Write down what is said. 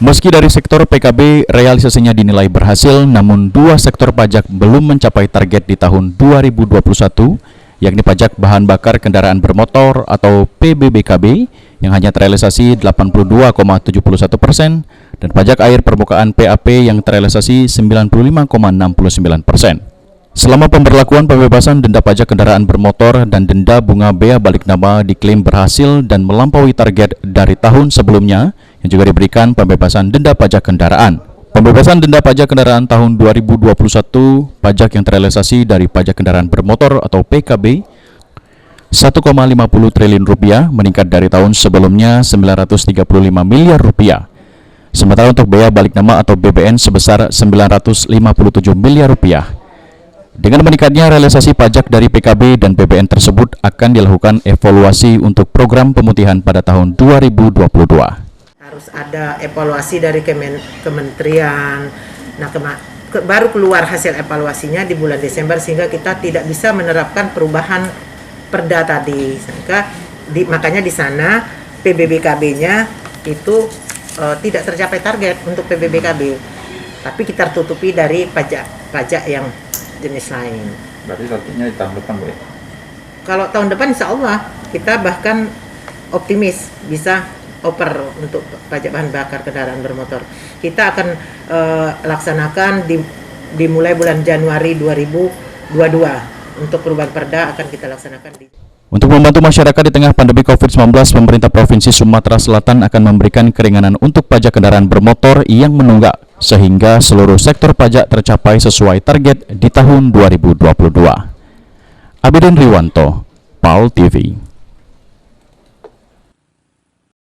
Meski dari sektor PKB realisasinya dinilai berhasil, namun dua sektor pajak belum mencapai target di tahun 2021, yakni pajak bahan bakar kendaraan bermotor atau PBBKB yang hanya terrealisasi 82,71% dan pajak air permukaan PAP yang terrealisasi 95,69%. Selama pemberlakuan pembebasan denda pajak kendaraan bermotor dan denda bunga bea balik nama diklaim berhasil dan melampaui target dari tahun sebelumnya, yang juga diberikan pembebasan denda pajak kendaraan. Pembebasan denda pajak kendaraan tahun 2021, pajak yang terrealisasi dari pajak kendaraan bermotor atau PKB 1,50 triliun rupiah meningkat dari tahun sebelumnya 935 miliar rupiah. Sementara untuk bea balik nama atau BBN sebesar 957 miliar rupiah. Dengan meningkatnya realisasi pajak dari PKB dan BBN tersebut akan dilakukan evaluasi untuk program pemutihan pada tahun 2022. Harus ada evaluasi dari kementerian. Nah, baru keluar hasil evaluasinya di bulan Desember sehingga kita tidak bisa menerapkan perubahan perda tadi. Makanya di sana PBBKB-nya itu tidak tercapai target untuk PBBKB. Tapi kita tutupi dari pajak yang jenis lain. Berarti targetnya di tahun depan, Bu ya? Kalau tahun depan insya Allah kita bahkan optimis bisa oper untuk pajak bahan bakar kendaraan bermotor. Kita akan laksanakan dimulai bulan Januari 2022. Untuk perubahan perda akan kita laksanakan Untuk membantu masyarakat di tengah pandemi COVID-19, pemerintah Provinsi Sumatera Selatan akan memberikan keringanan untuk pajak kendaraan bermotor yang menunggak, sehingga seluruh sektor pajak tercapai sesuai target di tahun 2022. Abidin Riwanto, PAL TV.